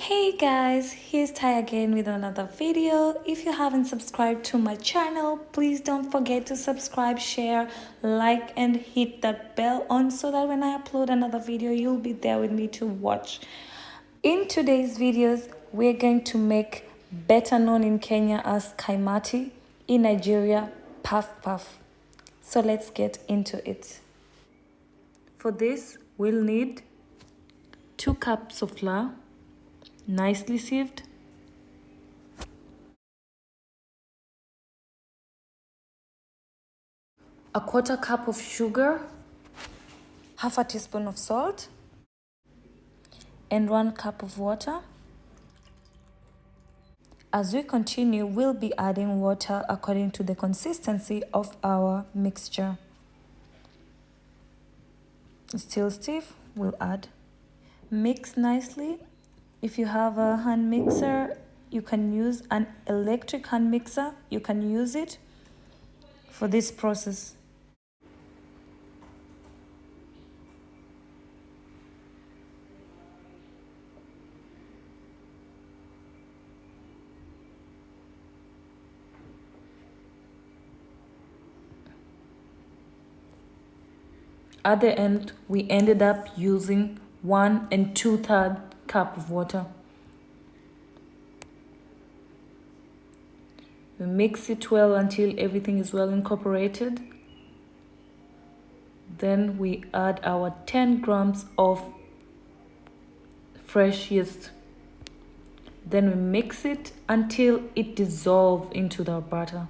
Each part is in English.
Hey guys, here's Ty again with another video. If you haven't subscribed to my channel, please don't forget to subscribe, share, like and hit that bell on so that when I upload another video, you'll be there with me to watch. In today's videos, we're going to make better known in Kenya as KAIMATI, in Nigeria, puff puff. So let's get into it. For this, we'll need 2 cups of flour, nicely sieved, a 1/4 cup of sugar, half a teaspoon of salt, and 1 cup of water. As we continue, we'll be adding water according to the consistency of our mixture. It's still stiff, we'll add. Mix nicely. If you have a hand mixer, you can use an electric hand mixer. You can use it for this process. At the end, we ended up using 1 2/3 cup of water. We mix it well until everything is well incorporated. Then we add our 10 grams of fresh yeast. Then we mix it until it dissolves into the batter.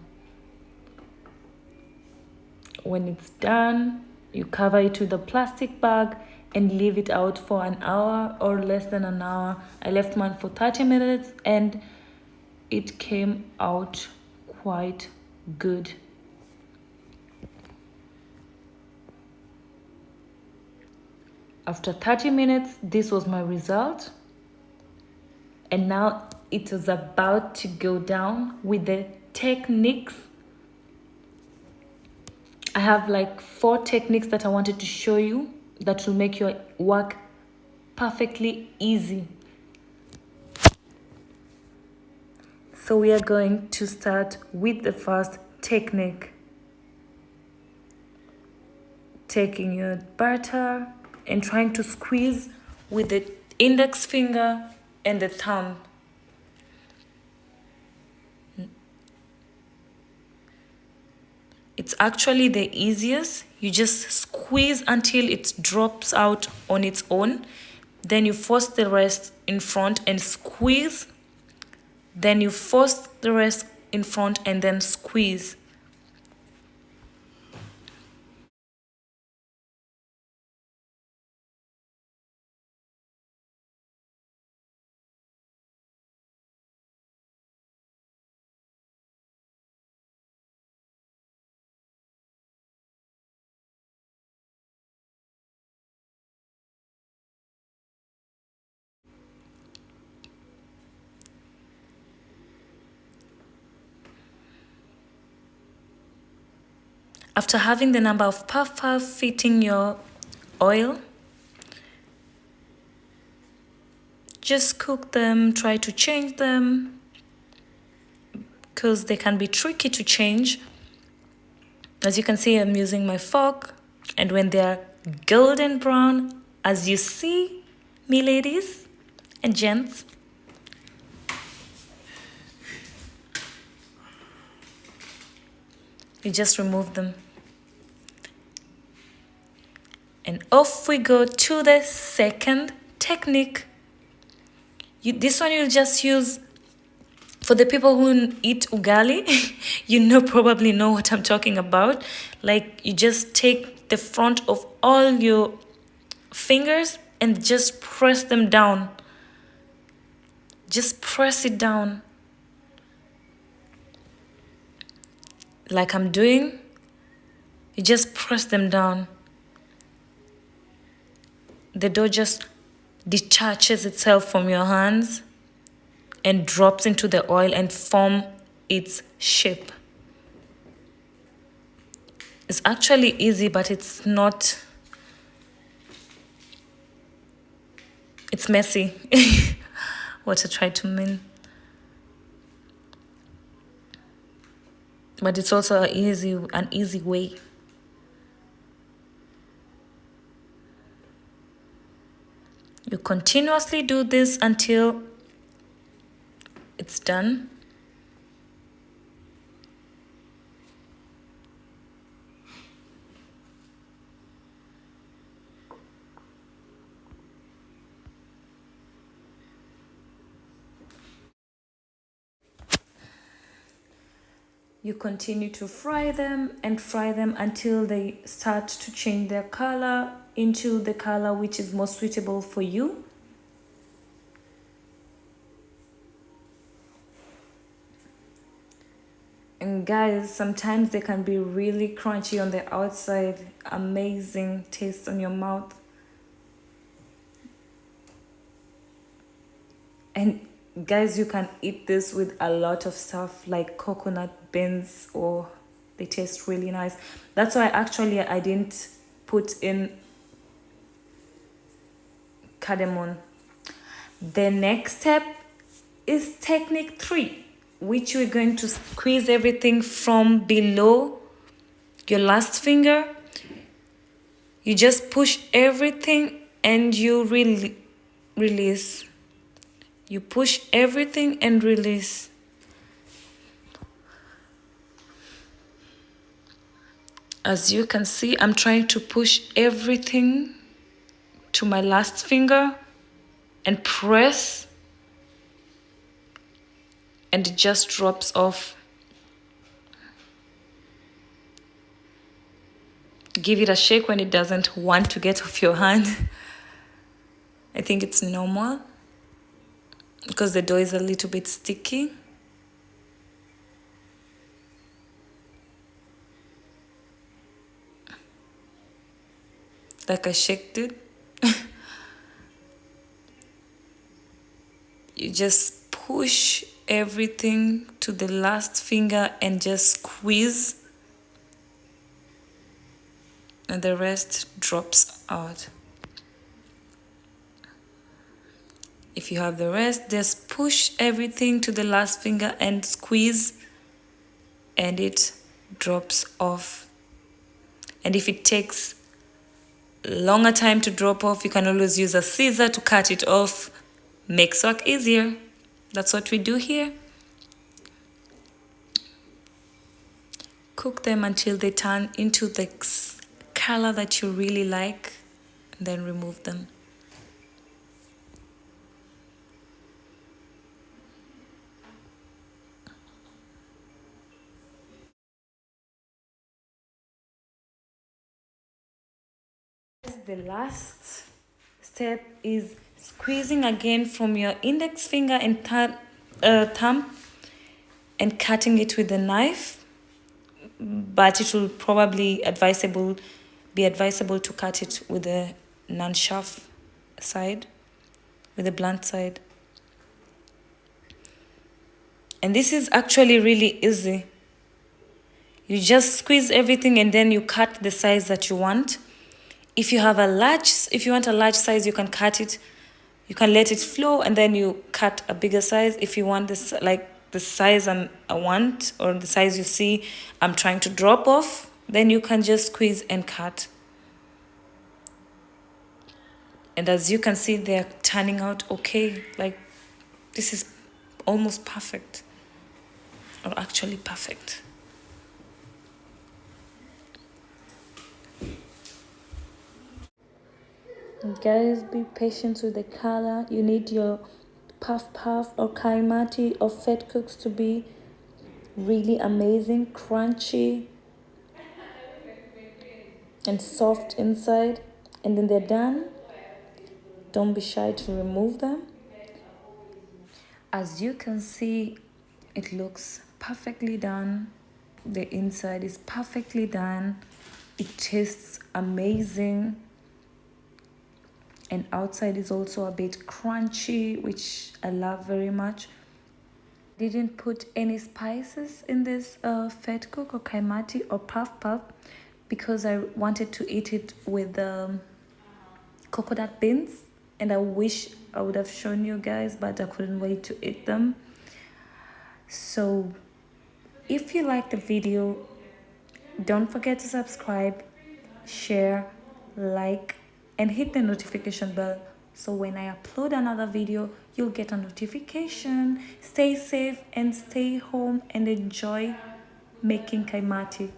When it's done, you cover it with a plastic bag and leave it out for an hour or less than an hour. I left mine for 30 minutes and it came out quite good. After 30 minutes, this was my result. And now it is about to go down with the techniques. I have like 4 techniques that I wanted to show you that will make your work perfectly easy. So we are going to start with the first technique. Taking your batter and trying to squeeze with the index finger and the thumb. It's actually the easiest. You just squeeze until it drops out on its own. Then you force the rest in front and squeeze. Then you force the rest in front and then squeeze. After having the number of puff fitting your oil, just cook them, try to change them, because they can be tricky to change. As you can see, I'm using my fork, and when they're golden brown, as you see, me ladies and gents, you just remove them. And off we go to the second technique. This one you'll just use for the people who eat ugali. You probably know what I'm talking about. Like, you just take the front of all your fingers and just press them down. Just press it down. Like I'm doing. You just press them down. The dough just detaches itself from your hands and drops into the oil and form its shape. It's actually easy, but it's not. It's messy. what I try to mean. But it's also an easy way. You continuously do this until it's done. You continue to fry them and fry them until they start to change their color into the color which is more suitable for you. And guys, sometimes they can be really crunchy on the outside, amazing taste on your mouth. And guys, you can eat this with a lot of stuff like coconut beans, or they taste really nice. That's why actually I didn't put in cardamom. The next step is technique 3, which we're going to squeeze everything from below your last finger. You just push everything and you release. You push everything and release. As you can see, I'm trying to push everything to my last finger and press, and it just drops off. Give it a shake when it doesn't want to get off your hand. I think it's normal because the dough is a little bit sticky. Like I shaked it. You just push everything to the last finger and just squeeze, and the rest drops out. If you have the rest, just push everything to the last finger and squeeze, and it drops off. And if it takes longer time to drop off, you can always use a scissor to cut it off. Makes work easier. That's what we do here. Cook them until they turn into the color that you really like, and then remove them. The last step is squeezing again from your index finger and thumb and cutting it with a knife, but it will probably be advisable to cut it with a non-sharp side, with a blunt side. And this is actually really easy. You just squeeze everything and then you cut the size that you want. If you want a large size, you can cut it. You can let it flow and then you cut a bigger size. If you want this, like the size I want, or the size you see I'm trying to drop off, then you can just squeeze and cut. And as you can see, they're turning out okay. Like, this is almost perfect, or actually perfect. Guys, be patient with the color. You need your puff or KAIMATI or vetkoeks to be really amazing, crunchy and soft inside. And then they're done. Don't be shy to remove them. As you can see, it looks perfectly done. The inside is perfectly done. It tastes amazing. And outside is also a bit crunchy, which I love very much. Didn't put any spices in this vetkoek or KAIMATI or puff because I wanted to eat it with coconut beans. and I wish I would have shown you guys, but I couldn't wait to eat them. So if you like the video, don't forget to subscribe, share, like, and hit the notification bell so when I upload another video, you'll get a notification. Stay safe and stay home and enjoy making kaimati.